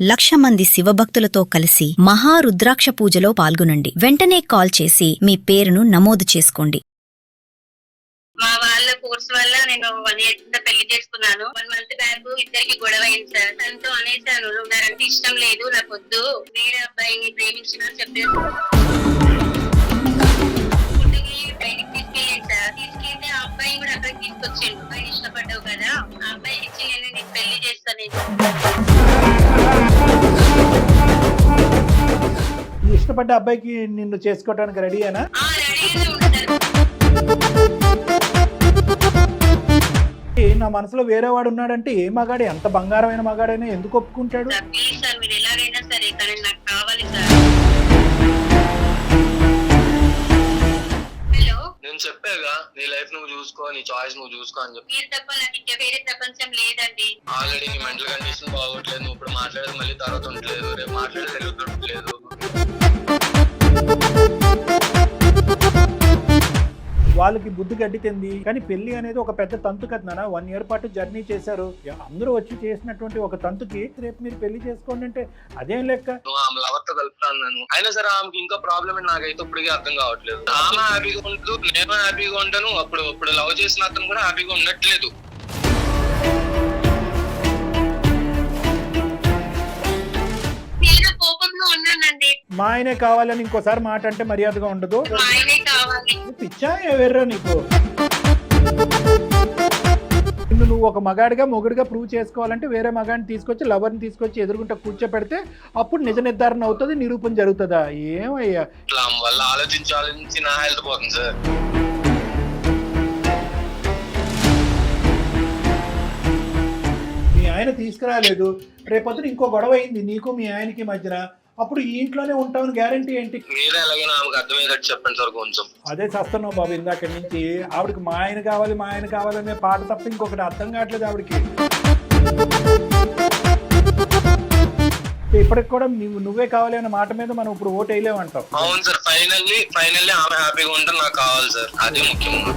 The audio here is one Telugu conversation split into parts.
1,00,000 మంది శివభక్తులతో కలిసి మహారుద్రాక్ష పూజలో పాల్గొనండి. వెంటనే కాల్ చేసి మీ పేరును నమోదు చేసుకోండి. మా వాళ్ళ కోర్స్ వల్ల నేను 1 year కింద పెళ్లి చేసుకున్నాను. 1 month బ్యాక్ ఇద్దరికి గొడవ అయింది సార్. తనతో అనేసాను, నువ్వు నాకంటే ఇష్టం లేదు, నాకు వద్దు, వేరే అబ్బాయిని ప్రేమించిన చెప్పేసి పుట్టికి బయటికి తీసుకెళ్ళాను సార్. తీసుకెళ్తే ఆ అబ్బాయి కూడా అక్కడికి తీసుకొచ్చాడు. అబ్బాయి ఇష్టపడ్డావు కదా, ఆ అబ్బాయికి ఇచ్చి నేను నీకు పెళ్లి చేస్తాను. ఇష్టపడ్డ అబ్బాయికి నిన్ను చేసుకోవడానికి రెడీయేనా? రెడీగానే ఉంటారు. నా మనసులో వేరే వాడు ఉన్నాడంటే ఏ మగాడు, ఎంత బంగారమైన మగాడైనా ఎందుకు ఒప్పుకుంటాడు? ప్లీజ్ సార్, మీరు ఎలాగైనా సరే కానీ నాకు కావాలి సార్. హలో, నేను చెప్పాగా నీ లైఫ్ నువ్వు చూసుకో, నీ చాయిస్ నువ్వు చూసుకో అని చెప్పి. మీరు తప్ప నాకు ఇంకా వేరే ప్రపంచం లేదండి. ఆల్రెడీ నీ మెంటల్ కండిషన్ బాగోట్లేదు, నువ్వు ఇప్పుడు మాట్లాడేది మళ్ళీ తర్వాత ఉండలేదు, రేపు మాట్లాడేది తెలుగుతుంటలేదు. వాళ్ళకి బుద్ధి గడ్డితింది. కానీ పెళ్లి అనేది ఒక పెద్ద తంతు కదా నాన్న. 1 year పాటు జర్నీ చేశారు. అందరూ వచ్చి చేసినటువంటి ఒక తంతుకి రేపు మీరు పెళ్లి చేసుకోండి అంటే అదేం లెక్క? నువ్వు ఆమె లవర్తో కలుపుతాను, అయినా సరే ఆమెకి ఇంకా ప్రాబ్లం నాకైతే ఇప్పటికీ అర్థం కావట్లేదు. ఆమె హ్యాపీగా ఉండదు, నేను హ్యాపీగా ఉంటాను. అప్పుడు లవ్ చేసిన అతను కూడా హ్యాపీగా ఉండట్లేదు. నేను కోపంలో ఉన్నానండి. మా ఆయనే కావాలని ఇంకోసారి మాట అంటే మర్యాదగా ఉండదు. మా ఆయనే కావాలి. పిచ్చా ఎవర్రా నీకు? నువ్వు ఒక మగాడిగా మొగుడిగా ప్రూవ్ చేసుకోవాలంటే వేరే మగాడిని తీసుకొచ్చి లవర్ని తీసుకొచ్చి ఎదురుగుంట కూర్చోపెడితే అప్పుడు నిజ నిర్ధారణ అవుతుంది, నిరూపణ జరుగుతుందా? ఏమయ్యా ఇట్లా ఆమె వల్ల ఆలోచించి నా హెల్త్ పోతుంది సార్. మీ ఆయన తీసుకురాలేదు, రేపొద్దున ఇంకో గొడవ అయింది నీకు మీ ఆయనకి మధ్యన, అప్పుడు ఈ ఇంట్లోనే ఉంటామని గ్యారంటీ ఏంటి? మీరే ఎలాగైనా ఆమెకు అర్థమయ్యేటట్టు చెప్పండి సార్ కొంచెం. అదే చేస్తున్నావు బాబు ఇందాక నుంచి. ఆవిడకి మా ఆయన కావాలనే పాట తప్ప ఇంకొకటి అర్థం కావట్లేదు ఆవిడకి. ఇప్పటికి కూడా నువ్వే కావాలి అనే మాట మీద మనం ఇప్పుడు ఓటు వేయలేమంటావు. అవును సార్, ఫైనల్లీ ఆమె హ్యాపీగా ఉంటే నాకు కావాలి సార్, అదే ముఖ్యంగా.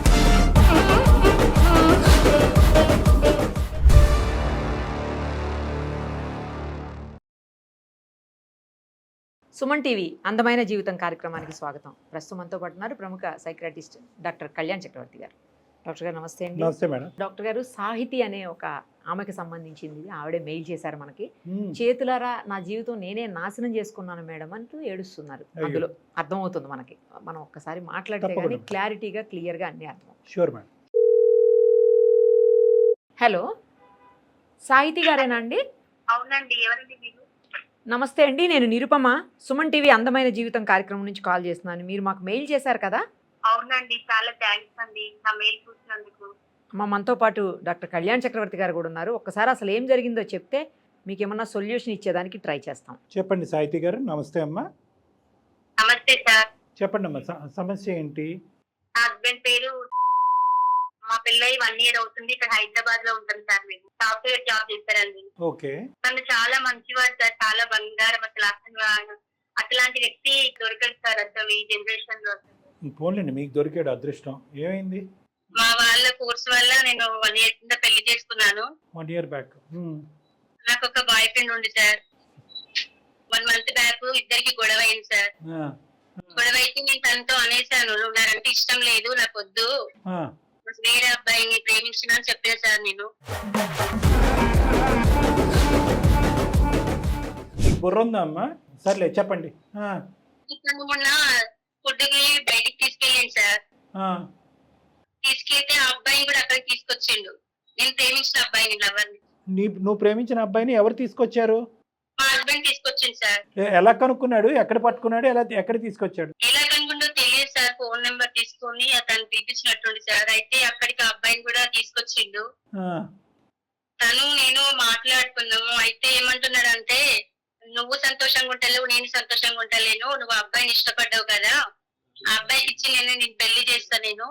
సుమన్ టీవీ అందమైన జీవితం కార్యక్రమానికి స్వాగతం. ప్రస్తుతం మనతో పాటు ఉన్నారు ప్రముఖ సైకియాట్రిస్ట్ డాక్టర్ కళ్యాణ్ చక్రవర్తి గారు. డాక్టర్ గారు నమస్తే అండి. నమస్తే మేడం. డాక్టర్ గారు, సాహితీ అనే ఒక ఆమెకి సంబంధించింది, ఆవిడే మెయిల్ చేశారు మనకి. చేతులారా నా జీవితం నేనే నాశనం చేసుకున్నాను మేడం అంటూ ఏడుస్తున్నారు. అందులో అర్థమవుతుంది మనకి. మనం ఒక్కసారి మాట్లాడితే కానీ క్లారిటీగా క్లియర్గా అన్ని అర్థం. Sure madam. హలో, సాహితీ గారేనా అండి? అవునండి, ఎవరండి మీరు? నమస్తే అండి, నేను నిరుపమ, సుమన్ టీవీ అందమైన జీవితం కార్యక్రమం నుంచి కాల్ చేస్తున్నాను. మీరు మాకు మెయిల్ చేశారు కదా? అవునండి, చాలా థ్యాంక్స్ అండి నా మెయిల్ చూసినందుకు. మనతో పాటు డాక్టర్ కళ్యాణ్ చక్రవర్తి గారు కూడా ఉన్నారు. ఒక్కసారి అసలు ఏం జరిగిందో చెప్తే మీకు ఏమన్నా సొల్యూషన్ ఇచ్చేదానికి ట్రై చేస్తాం. చెప్పండి సాహితీ గారు. నమస్తే అమ్మా. నమస్తే సార్. చెప్పండి అమ్మా, సమస్య ఏంటి? నా హస్బెండ్ పేరు, మా పెళ్ళై 1 year అవుతుంది. ఇక్కడ హైదరాబాద్ లో ఉంటాం సార్. మేము సాఫ్ట్వేర్ జాబ్ చేస్తారండి. ఓకే. తను చాలా మంచివాడు సార్, చాలా బంగారం. అట్లాంటి వ్యక్తి దొరకదు సార్ అసలు ఈ జనరేషన్ లో. పోన్లేండి, మీకు దొరికాడు అదృష్టం. ఏమైంది? మా వాళ్ళ కోర్స్ వల్ల నేను 1 year కింద పెళ్లి చేసుకున్నాను. 1 year బ్యాక్. నాకు ఒక బాయ్ ఫ్రెండ్ ఉంది సార్. 1 month బ్యాక్ ఇద్దరికి గొడవ అయింది సార్. గొడవ అయితే నేను తనతో అనేసాను, నువ్వు నాకంటే ఇష్టం లేదు, నాకు వద్దు, వేరే అబ్బాయిని ప్రేమించిన అని చెప్పాను సార్ నేను. బుర్ర ఉందా అమ్మా? సర్లే చెప్పండి. తను మొన్న ఫుడ్కి బయటికి తీసుకెళ్ళాను సార్. తీసుకెళ్తే ఆ అబ్బాయిని కూడా అక్కడికి తీసుకొచ్చిండు. నేను ప్రేమించిన అబ్బాయిని, లవర్ని. నువ్వు ప్రేమించిన అబ్బాయిని ఎవరు తీసుకొచ్చారు? మా హస్బెండ్ తీసుకొచ్చింది సార్. ఎలా కనుక్కున్నాడు? ఎక్కడ పట్టుకున్నాడు? ఎక్కడ తీసుకొచ్చాడు? ఎలా కనుకుంటో తెలియదు సార్. ఫోన్ నెంబర్ తీసుకొని అతను పిలిపించినట్టుండి సార్. అయితే అక్కడికి ఆ అబ్బాయిని కూడా తీసుకొచ్చిండు. తను నేను మాట్లాడుకున్నాము. అయితే ఏమంటున్నాడు అంటే, నువ్వు సంతోషంగా ఉంటలేవు, నేను సంతోషంగా ఉంటలేను, నువ్వు ఆ అబ్బాయిని ఇష్టపడ్డావు కదా, ఆ అబ్బాయికి ఇచ్చి నేను పెళ్లి చేస్తా నేను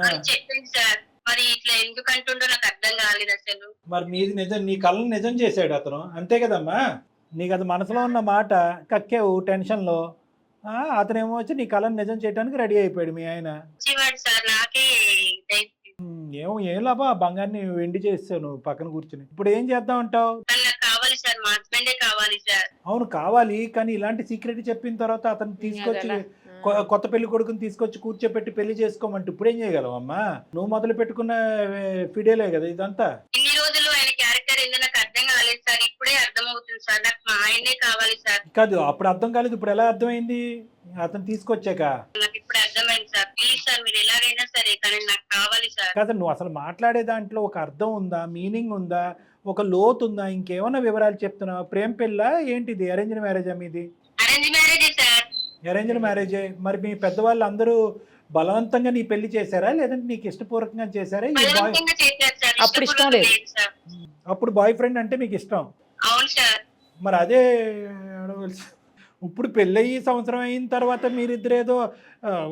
అని చెప్పింది సార్. మరి ఇట్లా ఎందుకు అంటుండో నాకు అర్థం కాలేదు అసలు. మరి మీది నిజం, నీ కళ్ళను నిజం చేశాడు అతను, అంతే కదమ్మా? నీకు అది మనసులో ఉన్న మాట కక్కేవు టెన్షన్లో. అతనేమో వచ్చి నీ కళను నిజం చేయడానికి రెడీ అయిపోయాడు మీ ఆయన. సార్ నాకే ఏం లాభం? ఆ బంగారాన్ని వెండి చేస్తావు నువ్వు పక్కన కూర్చుని. ఇప్పుడు ఏం చేద్దాం అంటావు? నాకు కావాలి సార్, మా హస్బెండ్ ఆయనే కావాలి సార్. అవును కావాలి, కానీ ఇలాంటి సీక్రెట్ చెప్పిన తర్వాత అతను తీసుకొచ్చి అదెలా? కొత్త పెళ్లి కొడుకుని తీసుకొచ్చి కూర్చోపెట్టి పెళ్లి చేసుకోమంటే ఇప్పుడేం చేయగలవమ్మా? నువ్వు మొదలు పెట్టుకున్న ఫిడేలే కదా ఇదంతా. ఇన్ని రోజులు ఆయన క్యారెక్టర్ ఏందో నాకు అర్థం కాలేదు సార్, ఇప్పుడే అర్థమవుతుంది సార్. నాకు మా ఆయనే కావాలి సార్. కాదు అప్పుడు అర్థం కాలేదు, ఇప్పుడు ఎలా అర్థమైంది అతను తీసుకొచ్చాక? నాకు ఇప్పుడు అర్థమైంది సార్. ప్లీజ్ సార్, మీరు ఎలాగైనా సరే కానీ నాకు కావాలి సార్. కాదు నువ్వు అసలు మాట్లాడే దాంట్లో ఒక అర్థం ఉందా, మీనింగ్ ఉందా, ఒక లోతు ఉందా, ఇంకేమన్నా వివరాలు చెప్తున్నావు? ప్రేమ పెళ్ళా ఏంటిది? అరేంజ్డ్ మ్యారేజా మీది? అరేంజ్ మ్యారేజే సార్. అరేంజ్డ్ మ్యారేజే. మరి మీ పెద్దవాళ్ళు అందరూ బలవంతంగా నీ పెళ్లి చేశారా లేదంటే నీకు ఇష్టపూర్వకంగా చేశారా? ఈ బాయ్ బలవంతంగా చేశారు సార్. అప్పుడు ఇష్టం లేదు సార్. అప్పుడు బాయ్ ఫ్రెండ్ అంటే మీకు ఇష్టం? అవును సార్. మరి అదే అడగవలసి. ఇప్పుడు పెళ్ళయి సంవత్సరం అయిన తర్వాత మీరిద్దరేదో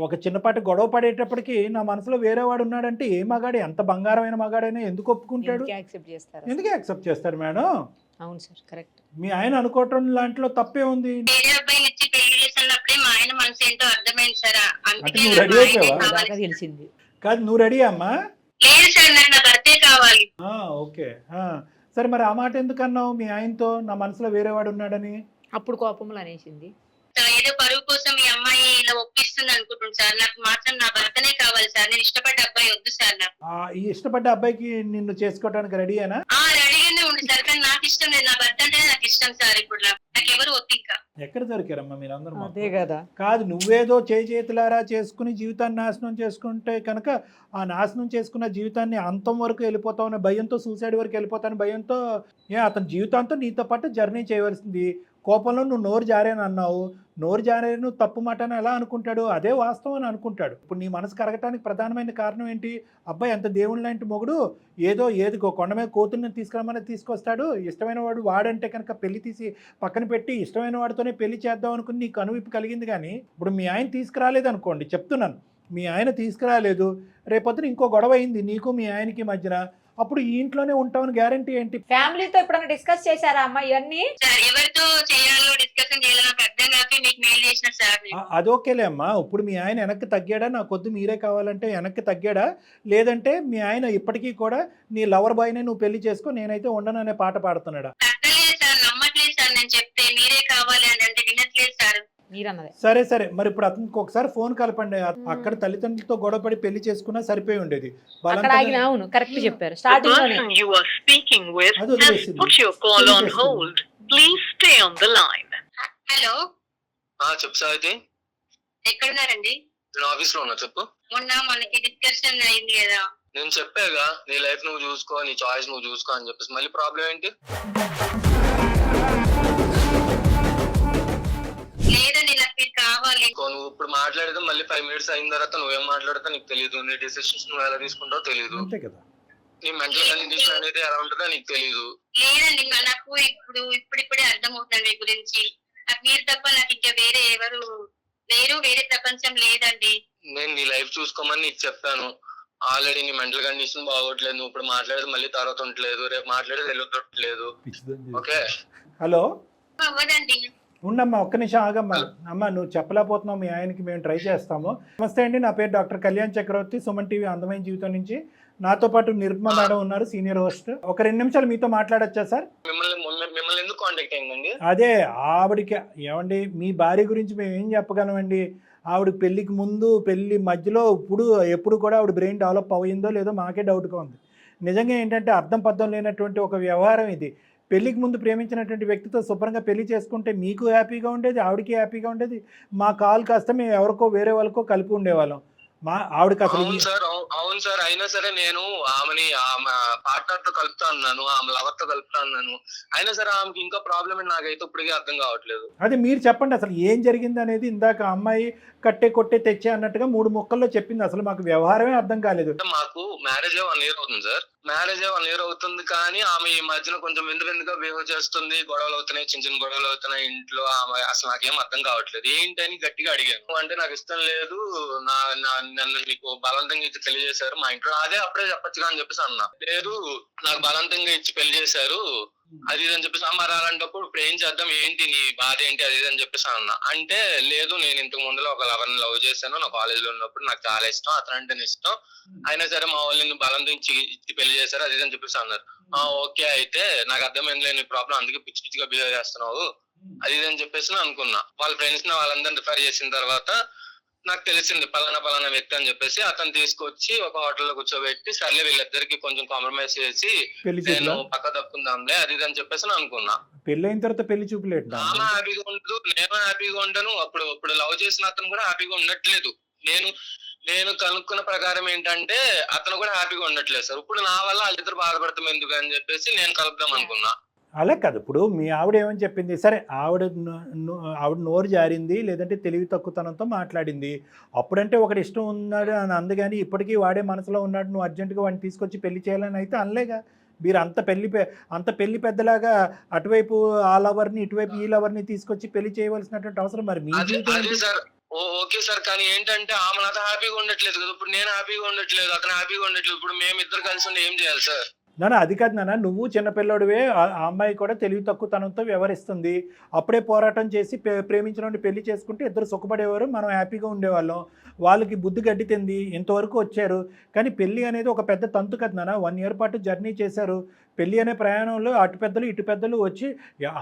ఒక చిన్నపాటి గొడవ పడేటప్పటికి నా మనసులో వేరే వాడు ఉన్నాడంటే ఏ మగాడు, ఎంత బంగారమైన మగాడైనా ఎందుకు ఒప్పుకుంటాడు? యాక్సెప్ట్ చేస్తారు. ఎందుకు యాక్సెప్ట్ చేస్తారు మేడం? అవును సార్, కరెక్ట్. మీ ఆయన అనుకోవటం లాంటిలో తప్పే ఉంది. వేరే అబ్బాయిని ఇచ్చి పెళ్లి చేసినప్పుడే మా ఆయన మనసు ఏంటో అర్థమైంది సార్. అందుకే నువ్వు నాకు రెడీ మా ఆయనే అయిపోయావా? కావాలి. బాగా తెలిసింది. కాదు నువ్వు రెడీ అమ్మా? లేదు సార్, నాకు నా భర్తే కావాలి. ఓకే. సరే మరి ఆ మాట ఎందుకు అన్నావు మీ ఆయనతో, నా మనసులో వేరే వాడు ఉన్నాడని? అప్పుడు కోపంలో అనేసింది. ఏదో పరువు కోసం ఈ అమ్మాయి ఇలా ఒప్పిస్తుంది అనుకుంటుంది సార్. నాకు మాత్రం నా భర్తనే కావాలి సార్. నేను ఇష్టపడ్డ అబ్బాయి వద్దు సార్ నాకు. ఈ ఇష్టపడ్డ అబ్బాయికి నిన్ను చేసుకోవడానికి రెడీయేనా? రెడీగానే ఉంది సార్, కానీ నాకు ఇష్టం లేదు. నా భర్త అంటే నాకు ఇష్టం సార్. ఇప్పుడు నాకు ఎవరు వద్దు ఇంకా. ఎక్కడ దొరికారమ్మా మీరందరూ మాకు? అదే కదా. కాదు నువ్వేదో చేతులారా చేసుకుని జీవితాన్ని నాశనం చేసుకుంటే కనుక ఆ నాశనం చేసుకున్న జీవితాన్ని అంతం వరకు వెళ్ళిపోతామనే భయంతో, సూసైడ్ వరకు వెళ్ళిపోతాను భయంతో అతని జీవితాంతో నీతో పాటు జర్నీ చేయవలసింది. కోపంలో నువ్వు నోరు జారేని అన్నావు. నోరు జారేను తప్పు మాట అని ఎలా అనుకుంటాడు? అదే వాస్తవం అని అనుకుంటాడు. ఇప్పుడు నీ మనసు కరగటానికి ప్రధానమైన కారణం ఏంటి? అబ్బాయి ఎంత దేవుళ్ళ లాంటి మొగుడు, ఏది కొండ మీద కోతుల్ని తీసుకురమ్మని తీసుకొస్తాడు. ఇష్టమైన వాడు వాడంటే కనుక పెళ్లి తీసి పక్కన పెట్టి ఇష్టమైన వాడితోనే పెళ్లి చేద్దాం అనుకుని నీకు అనువిప్పు కలిగింది. కానీ ఇప్పుడు మీ ఆయన తీసుకురాలేదు అనుకోండి, చెప్తున్నాను, మీ ఆయన తీసుకురాలేదు, రేపొద్దున ఇంకో గొడవ అయింది నీకు మీ ఆయనకి మధ్యన, అప్పుడు ఈ ఇంట్లోనే ఉంటామని గ్యారంటీ ఏంటి? ఫ్యామిలీతో ఎప్పుడైనా డిస్కస్ చేశారా అమ్మా ఇవన్నీ? సార్ ఎవరితో చేయాలో డిస్కషన్ చేయాలో నాకు అర్థం కాక మీకు మెయిల్ చేసిన సార్. అదోకేలే అమ్మా. ఇప్పుడు మీ ఆయన వెనక్కి తగ్గాడా? నా కొద్ది మీరే కావాలంటే వెనక్కి తగ్గాడా? లేదంటే మీ ఆయన ఇప్పటికీ కూడా నీ లవర్ బాయ్నే నువ్వు పెళ్లి చేసుకో, నేనైతే ఉండను అనే పాట పాడుతున్నాడా? తగ్గలేదు సార్, నమ్మట్లేదు సార్. నేను చెప్తే మీరే కావాలి అని అంటే వినట్లేదు సార్. మీరన్నదే. సరే మరి ఇప్పుడు అతనికి ఒకసారి ఫోన్ కలపండి. అక్కడ తల్లిదండ్రులతో గొడవపడి పెళ్లి చేసుకున్నా సరిపోయి ఉండేది. అక్కడ ఆగిన. అవును కరెక్ట్ చెప్పారు. స్టార్టింగ్ లోనే you are speaking with has put your call on hold. Please stay on the line. Hello, చెప్పు సాయితి. ఎక్కడున్నారండి? నేను ఆఫీస్ లో ఉన్నా. చెప్పు. మొన్న మనకి డిస్కషన్ అయింది కదా. నేను చెప్పాగా నీ లైఫ్ నువ్వు చూసుకో, నీ చాయిస్ నువ్వు చూసుకో అని చెప్పేసి మళ్ళీ ప్రాబ్లం ఏంటి? లేదండి, నాకు మీరు కావాలి. నువ్వు ఇప్పుడు మాట్లాడేది మళ్ళీ 5 minutes అయిన తర్వాత నువ్వేం మాట్లాడతా నీకు తెలియదు. నీ డెసిషన్స్ నువ్వు ఎలా తీసుకుంటావో తెలియదు. అంతే కదా. నీ మెంటల్ కండిషన్ అనేది ఎలా ఉంటుందో నీకు తెలియదు. లేదండి, నాకు ఇప్పుడిప్పుడే అర్థమవుతుంది మీ గురించి. నాకు మీరు తప్ప నాకు ఇంకా వేరే ఎవరు లేరు, వేరే ప్రపంచం లేదండి. నేను నీ లైఫ్ చూసుకోమని నీకు చెప్పాను. ఆల్రెడీ నీ మెంటల్ కండిషన్ బాగోట్లేదు. నువ్వు ఇప్పుడు మాట్లాడేది మళ్ళీ తర్వాత ఉండట్లేదు, రేపు మాట్లాడేది వెళ్ళట్లేదు. ఓకే. హలో అవ్వదండి. ఉండమ్మా, ఒక్క నిమిషం ఆగమ్మా. అమ్మ నువ్వు చెప్పలేకపోతున్నావు, మీ ఆయనకి మేము ట్రై చేస్తాము. నమస్తే అండి, నా పేరు డాక్టర్ కళ్యాణ్ చక్రవర్తి, సుమన్ టీవీ అందమైన జీవితం నుంచి. నాతో పాటు నిర్మల మేడం ఉన్నారు, సీనియర్ హోస్ట్. ఒక 2 నిమిషాలు మీతో మాట్లాడొచ్చా సార్? మిమ్మల్ని ఎందుకు కాంటాక్ట్ అయిందండి? అదే ఆవిడకి ఏమండి, మీ భార్య గురించి మేము ఏం చెప్పగలమండి? ఆవిడ పెళ్లికి ముందు, పెళ్లి మధ్యలో, ఎప్పుడు కూడా ఆవిడ బ్రెయిన్ డెవలప్ అయ్యిందో లేదో మాకే డౌట్గా ఉంది. నిజంగా ఏంటంటే అర్థం పద్ధం లేనటువంటి ఒక వ్యవహారం ఇది. పెళ్లికి ముందు ప్రేమించినటువంటి వ్యక్తితో శుభ్రంగా పెళ్లి చేసుకుంటే మీకు హ్యాపీగా ఉండేది, ఆవిడకి హ్యాపీగా ఉండేది. మా కాల్ కాస్త మేము ఎవరికో వేరే వాళ్ళకో కలిపి ఉండేవాళ్ళం. ఆవిడకి అసలు. అవును సార్, అయినా సరే నేను ఆమె పార్ట్నర్ తో కలుపుతా అన్నాను, ఆమె లవర్ తో కలుపుతా అన్నాను. అయినా సరే ఆమెకి ఇంకా ప్రాబ్లం నాకైతే ఇప్పటికీ అర్థం కావట్లేదు. అదే మీరు చెప్పండి అసలు ఏం జరిగింది అనేది. ఇందాక అమ్మాయి కట్టే కొట్టే తెచ్చే అన్నట్టుగా 3 ముక్కల్లో చెప్పింది. అసలు మాకు వ్యవహారమే అర్థం కాలేదు. మాకు మ్యారేజ్ 1 year అవుతుంది సార్. మ్యారేజ్ 1 year అవుతుంది, కానీ ఆమె ఈ మధ్యన కొంచెం విందుగా బిహేవ్ చేస్తుంది. గొడవలు అవుతున్నాయి, చిన్న గొడవలు అవుతున్నాయి ఇంట్లో. ఆమె అసలు నాకేం అర్థం కావట్లేదు. ఏంటని గట్టిగా అడిగాను. అంటే నాకు ఇష్టం లేదు, నన్ను నీకు బలవంతంగా ఇచ్చి పెళ్లి చేశారు మా ఇంట్లో. అప్పుడే చెప్పొచ్చుగా అని చెప్పేసి అన్నా. లేదు, నాకు బలవంతంగా ఇచ్చి పెళ్లి చేశారు, అది ఇది అని చెప్పేసి మరి అలాంటప్పుడు ఇప్పుడు ఏం చేద్దాం, ఏంటి నీ బాధ ఏంటి, అది ఇది అని చెప్పేసి అన్నా. అంటే లేదు, నేను ఇంతకు ముందులో ఒక లవర్ని లవ్ చేశాను, నా కాలేజ్ లో ఉన్నప్పుడు నాకు చాలా ఇష్టం, అతను అంటే ఇష్టం, అయినా సరే మా వాళ్ళు నిన్ను బలం ఇచ్చి పెళ్లి చేశారు, అది ఇది అని చెప్పేసి అన్నారు. ఓకే, అయితే నాకు అర్థమైంది లేని ప్రాబ్లం, అందుకే పిచ్చి పిచ్చిగా బిహేవ్ చేస్తున్నావు అది ఇది అని చెప్పేసి అనుకున్నా. వాళ్ళ ఫ్రెండ్స్ ని వాళ్ళందరిని రిఫర్ చేసిన తర్వాత నాకు తెలిసింది పలానా వ్యక్తి అని చెప్పేసి. అతను తీసుకొచ్చి ఒక హోటల్లో కూర్చోబెట్టి సర్లే వీళ్ళిద్దరికి కొంచెం కాంప్రమైజ్ చేసి నేను పక్క తప్పుకుందాంలే అది ఇది అని చెప్పేసి అనుకున్నా. పెళ్లి అయిన తర్వాత పెళ్లి చూపులేట ఆమె హ్యాపీగా ఉండదు, నేను హ్యాపీగా ఉంటాను. ఇప్పుడు లవ్ చేసిన అతను కూడా హ్యాపీగా ఉండట్లేదు. నేను కనుక్కున్న ప్రకారం ఏంటంటే అతను కూడా హ్యాపీగా ఉండట్లేదు సార్. ఇప్పుడు నా వల్ల వాళ్ళిద్దరు బాధపడతాం ఎందుకు అని చెప్పేసి నేను కలుపుదాం అనుకున్నా. అలా కాదు, ఇప్పుడు మీ ఆవిడ ఏమని చెప్పింది, సరే ఆవిడ నోరు జారింది, లేదంటే తెలివి తక్కువతనంతో మాట్లాడింది, అప్పుడంటే ఒకటి ఇష్టం ఉన్నాడు అని అందుకని ఇప్పటికీ వాడే మనసులో ఉన్నాడు, నువ్వు అర్జెంటుగా వాడిని తీసుకొచ్చి పెళ్లి చేయాలని అయితే అనలేగా. మీరు అంత పెళ్లి పెద్దలాగా అటువైపు ఆ లవర్ని ఇటువైపు ఈ లవర్ని తీసుకొచ్చి పెళ్లి చేయవలసినటువంటి అవసరం మరి మీ జీవితం. ఓకే సార్, కానీ ఏంటంటే ఆమె నాతో హ్యాపీగా ఉండట్లేదు కదా, ఇప్పుడు నేను హ్యాపీగా ఉండట్లేదు, అతను హ్యాపీగా ఉండట్లేదు, ఇప్పుడు మేమిద్దరు కలిసి ఉండి ఏం చేయాలి సార్? నాన్న అది కాదు నాన్న, నువ్వు చిన్నపిల్లడివే, ఆ అమ్మాయి కూడా తెలివి తక్కువతనంతో వ్యవహరిస్తుంది. అప్పుడే పోరాటం చేసి ప్రేమించిన పెళ్లి చేసుకుంటే ఇద్దరు సుఖపడేవారు, మనం హ్యాపీగా ఉండేవాళ్ళం. వాళ్ళకి బుద్ధి గడ్డితింది, ఇంతవరకు వచ్చారు. కానీ పెళ్లి అనేది ఒక పెద్ద తంతు కదా నాన్న, 1 year పాటు జర్నీ చేశారు. పెళ్లి అనే ప్రయాణంలో అటు పెద్దలు ఇటు పెద్దలు వచ్చి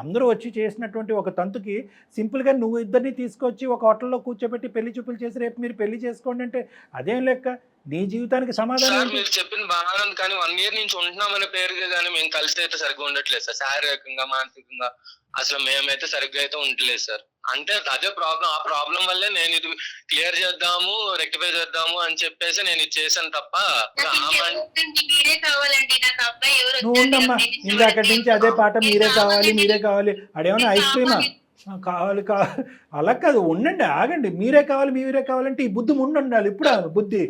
అందరూ వచ్చి చేసినటువంటి ఒక తంతుకి సింపుల్గా నువ్వు ఇద్దరిని తీసుకొచ్చి ఒక హోటల్లో కూర్చోబెట్టి పెళ్లి చూపులు చేసి రేపు మీరు పెళ్లి చేసుకోండి అంటే అదేం లెక్క? నీ జీవితానికి సమాధానం మీరు చెప్పింది బాగా ఉంది, కానీ 1 year నుంచి ఉంటున్నామనే పేరుగా కానీ మేము కలిసి అయితే సరిగ్గా ఉండట్లేదు సార్. శారీరకంగా మానసికంగా అసలు మేమైతే సరిగ్గా అయితే ఉండట్లేదు సార్. అంటే అదే ప్రాబ్లం, ఆ ప్రాబ్లం వల్లే నేను ఇది క్లియర్ చేద్దాము, రెక్టిఫై చేద్దాము అని చెప్పేసి నేను ఇది చేశాను తప్ప. నువ్వు ఉండమ్మా, ఇందాకటి నుంచి అదే పాట, మీరే కావాలి అడేమన్నా ఐస్ క్రీమా కావాలి అలా కాదు, ఉండండి, ఆగండి. మీరే కావాలంటే ఈ బుద్ధి ఉండాలి ఇప్పుడు బుద్ధి.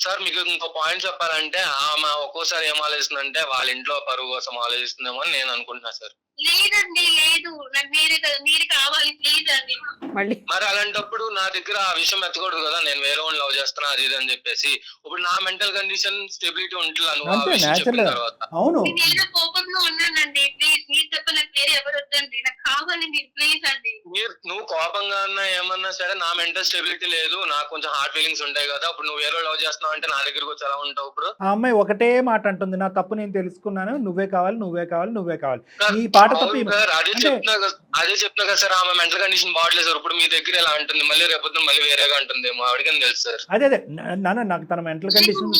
సార్ మీకు ఇంకో పాయింట్ చెప్పాలంటే ఆమె ఒక్కోసారి ఏం ఆలోచిస్తుందంటే వాళ్ళ ఇంట్లో పరువు కోసం ఆలోచిస్తుందేమో అని నేను అనుకుంటున్నా సార్. లేదండి, లేదు, నాకు మీరు కావాలి ప్లీజ్ అండి. మరి అలాంటప్పుడు నా దగ్గర ఆ విషయం ఎత్తకూడదు కదా, నేను వేరే వాళ్ళని లవ్ చేస్తున్నా అది ఇది అని చెప్పేసి. ఇప్పుడు నా మెంటల్ కండిషన్ స్టెబిలిటీ ఉంటుంది తర్వాత. అవును, నేను కోపంలో ఉన్నానండి, ప్లీజ్ మీరు తప్ప నాకు వేరే ఎవరు వద్దండి, నాకు కావాలి మీరు ప్లీజ్ అండి. నువ్వు కోపంగా అన్నా ఏమన్నా సరే నా మెంటల్ స్టెబిలిటీ లేదు, నాకు కొంచెం హార్ట్ ఫీలింగ్స్ ఉంటాయి కదా. ఇప్పుడు నువ్వు వేరే లవ్ చేస్తున్నావు అంటే నా దగ్గరకు వచ్చి ఎలా ఉంటావు? ఇప్పుడు ఆ అమ్మాయి ఒకటే మాట అంటుంది, నా తప్పు నేను తెలుసుకున్నాను, నువ్వే కావాలి ఈ పాట తప్ప అదే చెప్తున్నా కదా సార్, ఆమె మెంటల్ కండిషన్ బాగలేదు సార్. ఇప్పుడు మీ దగ్గర ఎలా అంటుంది, మళ్ళీ రేపొద్దు మళ్ళీ వేరేగా అంటుందేమో, అడిగని తెలుసు సార్. అదే నాన్న, నాకు తన మెంటల్ కండిషన్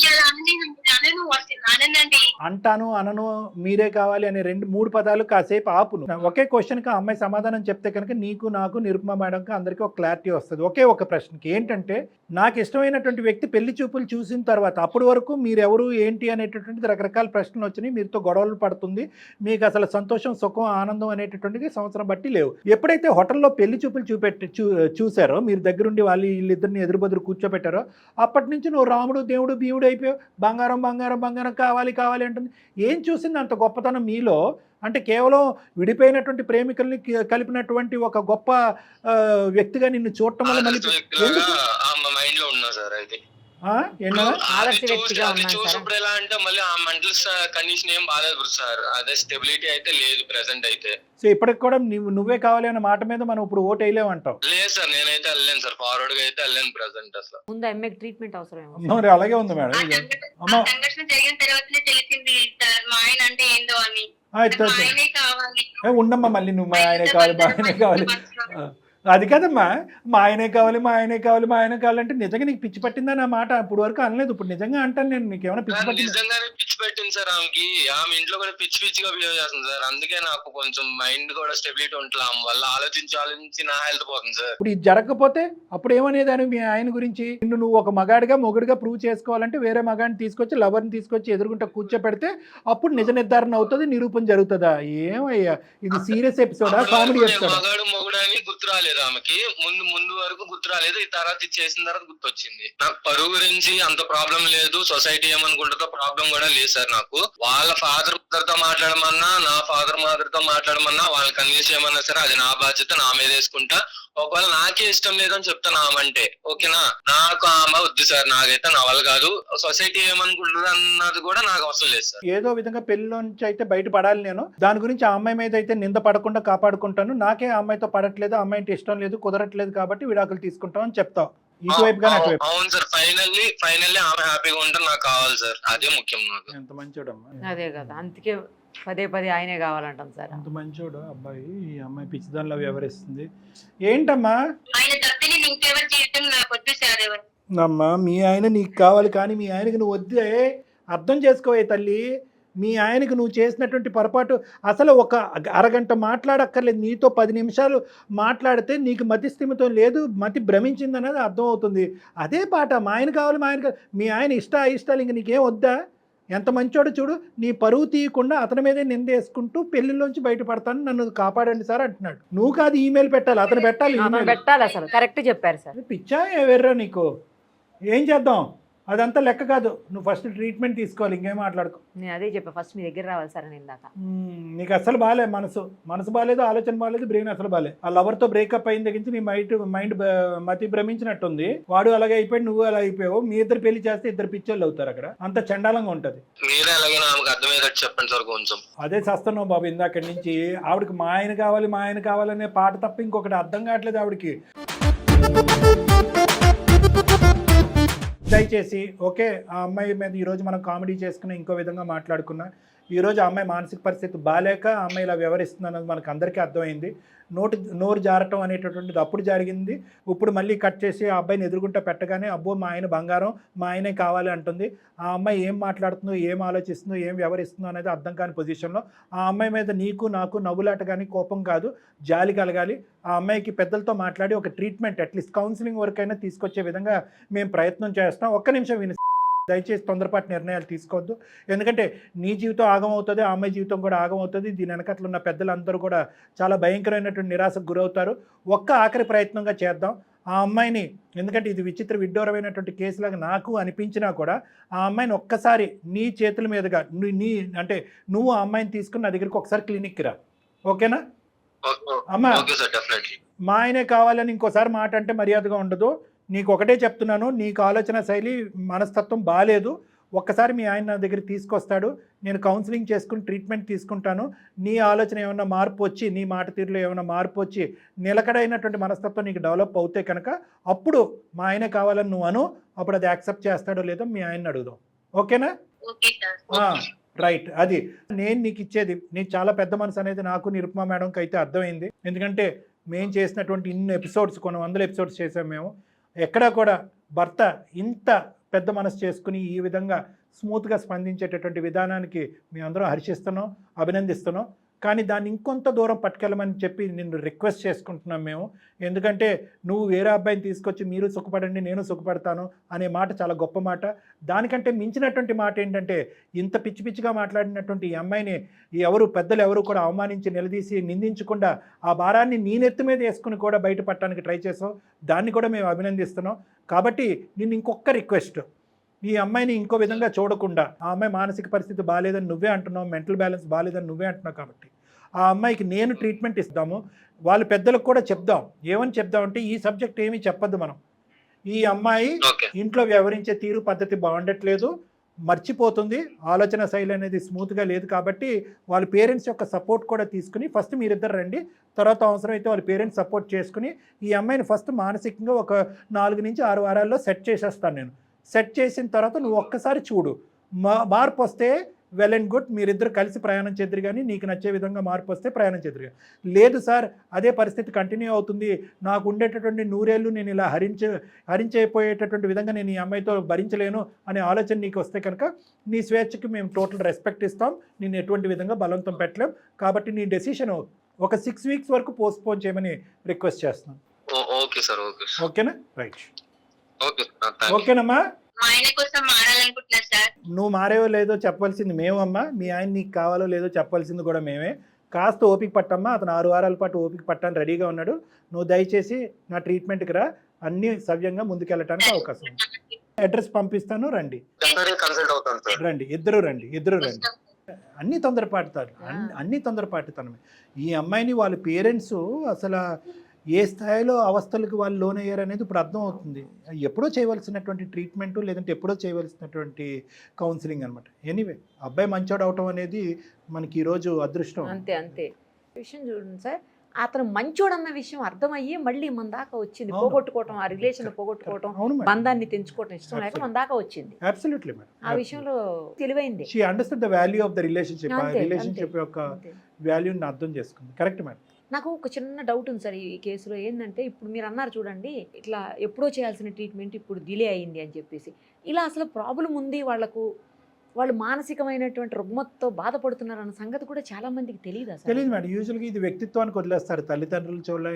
అంటాను అనను మీరే కావాలి అనే 2-3 పదాలు కాసేపు ఆపును. ఒకే క్వశ్చన్ కి అమ్మాయి సమాధానం చెప్తే కనుక నీకు నాకు నిరుపమ మేడంకి అందరికీ ఒక క్లారిటీ వస్తుంది. ఒకే ఒక ప్రశ్నకి ఏంటంటే, నాకు ఇష్టమైనటువంటి వ్యక్తి పెళ్లి చూపులు చూసిన తర్వాత అప్పటి వరకు మీరెవరు ఏంటి అనేటటువంటిది రకరకాల ప్రశ్నలు వచ్చినాయి, మీరుతో గొడవలు పడుతుంది, మీకు అసలు సంతోషం సుఖం ఆనందం అనేటటువంటిది సంవత్సరం బట్టి లేవు. ఎప్పుడైతే హోటల్లో పెళ్లి చూపులు చూసారో, మీరు దగ్గరుండి వీళ్ళిద్దరిని ఎదురుబెదురు కూర్చోబెట్టారో, అప్పటి నుంచి నువ్వు రాముడు దేవుడు భీముడు అయిపోయావు. బంగారం కావాలి అంటుంది. ఏం చూసింది అంత గొప్పతనం మీలో? అంటే కేవలం విడిపోయినటువంటి ప్రేమికుల్ని కలిపినటువంటి ఒక గొప్ప వ్యక్తిగా నిన్ను చూడటం వల్ల మళ్ళీ చూసినప్పుడు ఎలా అంటే మళ్ళీ ఆ మెంటల్ కండిషన్ ఏం బాగాలేదు సార్, అదే స్టెబిలిటీ అయితే లేదు ప్రెసెంట్ అయితే. సో ఇప్పటికి కూడా నువ్వే కావాలి అన్న మాట మీద మనం ఇప్పుడు ఓటు వేయలేమంటావు? లేదు సార్, నేనైతే వెళ్ళలేను సార్, ఫార్వర్డ్ గా అయితే వెళ్ళలేను ప్రెసెంట్ అసలు. ముందు ఎంఏకి ట్రీట్మెంట్ అవసరం. మరి అలాగే ఉంది మేడం. సంఘటన జరిగిన తర్వాతనే తెలిసింది సార్ మా ఆయన అంటే ఏందో అని. ఉండమ్మా, మళ్ళీ నువ్వు మా ఆయనే కావాలి అది కదమ్మా, మా ఆయనే కావాలంటే నిజంగా నీకు పిచ్చి పట్టిందని ఆ మాట అప్పుడు వరకు అనలేదు, ఇప్పుడు నిజంగా అంటాను నేను. నీకు ఏమైనా పిచ్చి పట్టింది? నిజంగానే పిచ్చి పెట్టింది సార్ ఆమెకి, ఆమె ఇంట్లో కూడా పిచ్చిగా బిహేవ్ చేస్తుంది సార్. అందుకే నాకు కొంచెం మైండ్ కూడా స్టెబిలిటీ ఉంటుంది, ఆమె వల్ల ఆలోచించి నా హెల్త్ పోతుంది సార్. ఇప్పుడు ఇది జరగకపోతే అప్పుడు ఏమనేదాన్ని మీ ఆయన గురించి? నువ్వు ఒక మొగుడిగా ప్రూవ్ చేసుకోవాలంటే వేరే మగాడిని తీసుకొచ్చి లవర్ని తీసుకొచ్చి ఎదురుగుంటా కూర్చోపెడితే అప్పుడు నిజ నిర్ధారణ అవుతుంది, నిరూపణ జరుగుతుందా? ఏమయ్యా ఇది సీరియస్ ఎపిసోడా, కామెడీ ఎపిసోడా? మొగుడు అని గుర్తు రాలేదు ఆమెకి, ముందు వరకు గుర్తు రాలేదు, ఈ తర్వాత చేసిన తర్వాత గుర్తొచ్చింది. నాకు పరువు గురించి అంత ప్రాబ్లం లేదు, సొసైటీ ఏమనుకుంటుందో ప్రాబ్లం కూడా లేదు సార్. నాకు వాళ్ళ ఫాదర్ మదర్ తో మాట్లాడమన్నా, నా ఫాదర్ మదర్ తో మాట్లాడమన్నా, వాళ్ళని కన్విన్స్ చేయమన్నా సరే అది నా బాధ్యత, నా మీద వేసుకుంటా. ఒకవేళ నాకే ఇష్టం లేదని చెప్తాను ఆమంటే, ఓకేనా? నాకు ఆమె వద్దు సార్, నాకైతే నా వల్ల కాదు. సొసైటీ ఏమనుకుంటుంది అన్నది కూడా నాకు అవసరం లేదు సార్. ఏదో విధంగా పెళ్లిలోంచి అయితే బయటపడాలి నేను. దాని గురించి ఆ అమ్మాయి మీద అయితే నింద పడకుండా కాపాడుకుంటాను. నాకే ఆ అమ్మాయితో పడట్లేదు, ఆ అమ్మాయి అంటే ఇష్టం లేదు, కుదరట్లేదు కాబట్టి విడాకులు తీసుకుంటాం అని చెప్తావు. ఇటువైపుగా అటువైపు. అవును సార్, ఫైనల్లీ ఆమె హ్యాపీగా ఉంటే నాకు కావాలి సార్, అదే ముఖ్యం నాకు. ఎంత మంచోడమ్మా, అదే కదా, అందుకే పదే పదే ఆయనే కావాలంటాం సార్. ఎంత మంచోడు అబ్బాయి. ఈ అమ్మాయి పిచ్చిదానిలో వ్యవహరిస్తుంది. ఏంటమ్మా? ఆయన తప్పి నేను ఇంకెవరి జీవితం నాకు వద్దు సార్. ఎవరు అమ్మా, మీ ఆయన నీకు కావాలి కానీ మీ ఆయనకి నువ్వు వద్దే. అర్థం చేసుకోవే తల్లి. మీ ఆయనకు నువ్వు చేసినటువంటి పొరపాటు, అసలు ఒక అరగంట మాట్లాడక్కర్లేదు, నీతో 10 నిమిషాలు మాట్లాడితే నీకు మతి స్థిమితం లేదు, మతి భ్రమించింది అనేది అర్థమవుతుంది. అదే పాట, మా ఆయన కావాలి, మా ఆయన కావాలి. మీ ఆయన ఇష్టాలు ఇంక నీకేం వద్దా? ఎంత మంచోడు చూడు. నీ పరువు తీయకుండా అతని మీదే నిందేసుకుంటూ పెళ్లిలోంచి బయటపడతాను, నన్ను కాపాడండి సార్ అంటున్నాడు. నువ్వు కాదు ఈమెయిల్ పెట్టాలి, అతను పెట్టాలి. పెట్టాలి, అసలు కరెక్ట్ చెప్పారు సార్. పిచ్చా ఎవర్రా నీకు? ఏం చేద్దాం? అదంతా లెక్క కాదు. నువ్వు ఫస్ట్ ట్రీట్మెంట్ తీసుకోవాలి, ఇంకేం మాట్లాడుకో. నేను అదే చెప్పా, ఫస్ట్ మీ దగ్గర రావాలి సార్ అని ఇందాక. నీకు అసలు బాగాలే, మనసు బాగాలేదు, ఆలోచన బాగాలేదు, బ్రెయిన్ అసలు బాగాలేదు. ఆ లవర్తో బ్రేకప్ అయిన దగ్గర నుంచి నీ మైండ్ మతి భ్రమించినట్టుంది. వాడు అలాగే అయిపోయి, నువ్వు అలా అయిపోయావు. మీ ఇద్దరు పెళ్లి చేస్తే ఇద్దరు పిచ్చోళ్ళు అవుతారు. అక్కడ అంత చండాలంగా ఉంటది. మీరే అలాగే నాకు అర్థమయ్యేటట్టు చెప్పండి సార్ కొంచెం. అదే చేస్తున్నావు బాబు ఇందాకటి నుంచి. ఆవిడకి మా ఆయన కావాలనే పాట తప్ప ఇంకొకటి అర్థం కావట్లేదు ఆవిడకి. దయచేసి ఓకే, ఆ అమ్మాయి మీద ఈరోజు మనం కామెడీ చేసుకుని ఇంకో విధంగా మాట్లాడుకున్నా. ఈరోజు ఆ అమ్మాయి మానసిక పరిస్థితి బాగాలేక ఆ అమ్మాయి ఇలా వ్యవహరిస్తుంది అన్నది మనకు అందరికీ అర్థమైంది. నోరు జారటం అనేటటువంటిది అప్పుడు జరిగింది. ఇప్పుడు మళ్ళీ కట్ చేసి ఆ అబ్బాయిని ఎదురుగుంటా పెట్టగానే అబ్బో మా ఆయన బంగారం, మా ఆయనే కావాలి అంటుంది. ఆ అమ్మాయి ఏం మాట్లాడుతుందో, ఏం ఆలోచిస్తుందో, ఏం వ్యవహరిస్తుందో అనేది అర్థం కాని పొజిషన్లో ఆ అమ్మాయి మీద నాకు నవ్వులాట కానీ కోపం కాదు, జాలి కలగాలి. ఆ అమ్మాయికి పెద్దలతో మాట్లాడి ఒక ట్రీట్మెంట్, అట్లీస్ట్ కౌన్సిలింగ్ వరకైనా తీసుకొచ్చే విధంగా మేము ప్రయత్నం చేస్తాం. ఒక్క నిమిషం విని, దయచేసి తొందరపాటు నిర్ణయాలు తీసుకోవద్దు. ఎందుకంటే నీ జీవితం ఆగమవుతుంది, ఆ అమ్మాయి జీవితం కూడా ఆగమవుతుంది. దీని వెనకట్ల ఉన్న పెద్దలందరూ కూడా చాలా భయంకరమైనటువంటి నిరాశకు గురవుతారు. ఒక్క ఆఖరి ప్రయత్నంగా చేద్దాం ఆ అమ్మాయిని. ఎందుకంటే ఇది విచిత్రమైనటువంటి కేసులాగా నాకు అనిపించినా కూడా ఆ అమ్మాయిని ఒక్కసారి నీ చేతుల మీదుగా నువ్వు ఆ అమ్మాయిని తీసుకుని నా దగ్గరికి ఒకసారి క్లినిక్కి రా, ఓకేనా? అమ్మా, మా ఆయనే కావాలని ఇంకోసారి మాట అంటే మర్యాదగా ఉండదు. నీకు ఒకటే చెప్తున్నాను, నీకు ఆలోచన శైలి, మనస్తత్వం బాగాలేదు. ఒక్కసారి మీ ఆయన నా దగ్గర తీసుకొస్తాడు, నేను కౌన్సిలింగ్ చేసుకుని ట్రీట్మెంట్ తీసుకుంటాను. నీ ఆలోచన ఏమైనా మార్పు వచ్చి, నీ మాట తీరులో ఏమైనా మార్పు వచ్చి, నిలకడైనటువంటి మనస్తత్వం నీకు డెవలప్ అవుతే కనుక అప్పుడు మా ఆయనే కావాలని నువ్వు అను. అప్పుడు అది యాక్సెప్ట్ చేస్తాడో లేదో మీ ఆయన్ని అడుగుదాం, ఓకేనా? రైట్. అది నేను నీకు ఇచ్చేది. నీకు చాలా పెద్ద మనసు అనేది నాకు నిరుపమా మేడంకి అయితే అర్థమైంది. ఎందుకంటే మేము చేసినటువంటి ఇన్ని ఎపిసోడ్స్, కొన్ని 100 ఎపిసోడ్స్ చేసాం మేము. ఎక్కడా కూడా భర్త ఇంత పెద్ద మనసు చేసుకుని ఈ విధంగా స్మూత్గా స్పందించేటటువంటి విధానానికి మేమందరం హర్షిస్తున్నాం, అభినందిస్తున్నాం. కానీ దాన్ని ఇంకొంత దూరం పట్టుకెళ్ళమని చెప్పి నిన్ను రిక్వెస్ట్ చేసుకుంటున్నాం మేము. ఎందుకంటే నువ్వు వేరే అబ్బాయిని తీసుకొచ్చి మీరు సుఖపడండి, నేను సుఖపడతాను అనే మాట చాలా గొప్ప మాట. దానికంటే మించినటువంటి మాట ఏంటంటే, ఇంత పిచ్చి పిచ్చిగా మాట్లాడినటువంటి ఈ అమ్మాయిని పెద్దలు ఎవరు కూడా అవమానించి, నిలదీసి, నిందించకుండా ఆ భారాన్ని నీ నెత్తి మీద వేసుకుని కూడా బయటపడటానికి ట్రై చేసావు. దాన్ని కూడా మేము అభినందిస్తున్నాం. కాబట్టి నిన్ను ఇంకొక రిక్వెస్ట్, ఈ అమ్మాయిని ఇంకో విధంగా చూడకుండా, ఆ అమ్మాయి మానసిక పరిస్థితి బాగాలేదని నువ్వే అంటున్నావు, మెంటల్ బ్యాలెన్స్ బాగాలేదని నువ్వే అంటున్నావు. కాబట్టి ఆ అమ్మాయికి నేను ట్రీట్మెంట్ ఇస్తాము. వాళ్ళ పెద్దలకు కూడా చెప్దాం. ఏమని చెప్దామంటే, ఈ సబ్జెక్ట్ ఏమీ చెప్పద్దు మనం. ఈ అమ్మాయి ఇంట్లో వ్యవహరించే తీరు పద్ధతి బాగుండట్లేదు, మర్చిపోతుంది, ఆలోచన శైలి అనేది స్మూత్గా లేదు. కాబట్టి వాళ్ళ పేరెంట్స్ యొక్క సపోర్ట్ కూడా తీసుకుని ఫస్ట్ మీరిద్దరు రండి. తర్వాత అవసరమైతే వాళ్ళ పేరెంట్స్ సపోర్ట్ చేసుకుని ఈ అమ్మాయిని ఫస్ట్ మానసికంగా ఒక 4 నుంచి 6 వారాల్లో సెట్ చేసేస్తాను నేను. సెట్ చేసిన తర్వాత నువ్వు ఒక్కసారి చూడు, మార్పు వస్తే వెల్ అండ్ గుడ్, మీరిద్దరు కలిసి ప్రయాణం చేద్దరు. కానీ నీకు నచ్చే విధంగా మార్పు వస్తే ప్రయాణం చేద్దరు. లేదు సార్, అదే పరిస్థితి కంటిన్యూ అవుతుంది, నాకు ఉండేటటువంటి 100 ఏళ్ళు నేను ఇలా హరించైపోయేటటువంటి విధంగా నేను ఈ అమ్మాయితో భరించలేను అనే ఆలోచన నీకు వస్తే కనుక నీ స్వేచ్ఛకి మేము టోటల్ రెస్పెక్ట్ ఇస్తాం. నేను ఎటువంటి విధంగా బలవంతం పెట్టలేం. కాబట్టి నీ డెసిషన్ ఒక 6 వీక్స్ వరకు పోస్ట్పోన్ చేయమని రిక్వెస్ట్ చేస్తున్నాను. ఓకేనా? రైట్. ఓకేనమ్మా. నువ్వు మారేవో లేదో చెప్పాల్సింది మేమమ్మా. మీ ఆయన నీకు కావాలో లేదో చెప్పాల్సింది కూడా మేమే. కాస్త ఓపిక పట్టమ్మా. అతను 6 వారాల పాటు ఓపిక పట్టాను రెడీగా ఉన్నాడు. నువ్వు దయచేసి నా ట్రీట్మెంట్కి రా, అన్ని సవ్యంగా ముందుకెళ్ళటానికి అవకాశం ఉంది. అడ్రస్ పంపిస్తాను, రండి. ఇద్దరు రండి. అన్ని తొందరపాటుతారు, అన్ని తొందరపాటుతనమే. ఈ అమ్మాయిని వాళ్ళ పేరెంట్స్ అసలు ఏ స్థాయిలో అవస్థలకు వాళ్ళు లోనయ్యారు అనేది ఇప్పుడు అర్థం అవుతుంది. ఎప్పుడో చేయవలసినటువంటి ట్రీట్మెంట్ లేదంటే ఎప్పుడో చేయవలసినటువంటి కౌన్సిలింగ్ అనమాట. ఎనీవే అబ్బాయి మంచోడు అవటం అనేది మనకి ఈరోజు అదృష్టం. అంతే అంతే విషయం చూడండి సార్, అతను మంచోడన్న విషయం అర్థమయ్యి మళ్ళీ మన దాకా వచ్చింది. అవును. పోగొట్టుకోవటం, ఆ రిలేషన్ పోగొట్టుకోవటం, అవును మేడం. బంధాన్ని తెంచుకోవటం ఇష్టం లేక మన దాకా వచ్చింది. Absolutely madam. ఆ విషయంలో తెలివైంది. She understand the value of the relationship. ఆ అంతే, రిలేషన్షిప్ యొక్క అంతే. వాల్యూని అర్థం చేసుకుంది. Correct madam. నాకు ఒక చిన్న డౌట్ ఉంది సార్ ఈ కేసులో. ఏంటంటే ఇప్పుడు మీరు అన్నారు చూడండి, ఇట్లా ఎప్పుడో చేయాల్సిన ట్రీట్మెంట్ ఇప్పుడు డిలే అయింది అని చెప్పేసి. ఇలా అసలు ప్రాబ్లం ఉంది వాళ్ళకు, వాళ్ళు మానసికమైనటువంటి రుగ్మతతో బాధపడుతున్నారన్న సంగతి కూడా చాలా మందికి తెలియదు అసలు. తెలియదు మేడం. యూజువల్గా ఇది వ్యక్తిత్వానికి వదిలేస్తారు. తల్లిదండ్రుల చూడ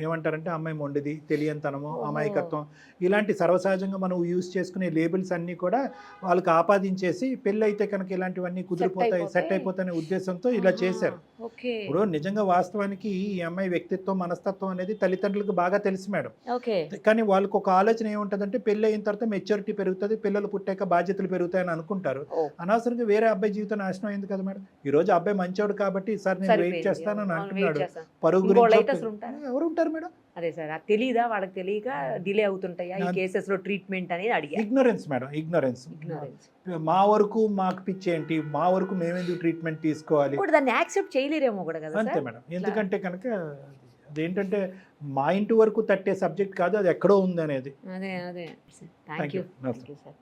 ఏమంటారంటే అమ్మాయి మొండిది, తెలియంతనము, అమాయకత్వం, ఇలాంటి సర్వసహజంగా మనం యూజ్ చేసుకునే లేబుల్స్ అన్నీ కూడా వాళ్ళకి ఆపాదించేసి పెళ్ళి అయితే కనుక ఇలాంటివన్నీ కుదిరిపోతాయి, సెట్ అయిపోతాయనే ఉద్దేశంతో ఇలా చేశారు. ఓకే ఇప్పుడు నిజంగా వాస్తవానికి ఈ అమ్మాయి వ్యక్తిత్వం, మనస్తత్వం అనేది తల్లిదండ్రులకు బాగా తెలుసు మేడం. ఓకే కానీ వాళ్ళకి ఒక ఆలోచన ఏముంటుందంటే పెళ్ళి అయిన తర్వాత మెచ్యూరిటీ పెరుగుతుంది, పిల్లలు పుట్టాక బాధ్యతలు పెరుగుతాయని అనుకుంటారు. అనవసరంగా వేరే అబ్బాయి జీవితం నాశనం అయింది కదా మేడం. ఈ రోజు అబ్బాయి మంచోడు కాబట్టి సార్ నేను వెయిట్ చేస్తానని అంటున్నాడు. పరుగు గురించి ఎవరు ఉంటారు మేడం? అదే సార్, అది తెలీదా వాళ్ళకి? తెలియక డిలే అవుతుంటాయా ఈ కేసెస్ లో ట్రీట్మెంట్ అనేది అడిగా. Ignorance madam, ignorance. మా వరకు మాకు పిచ్చి ఏంటి, మా వరకు మేమెందుకు ట్రీట్మెంట్ తీసుకోవాలి, దాన్ని యాక్సెప్ట్ చేయలేరేమో కూడా కదా. అంతే మేడం. ఎందుకంటే కనుక అదేంటంటే మా ఇంటి వరకు తట్టే సబ్జెక్ట్ కాదు, అది ఎక్కడో ఉంది అనేది. అదే అదే థ్యాంక్ యూ నమస్తే. సార్.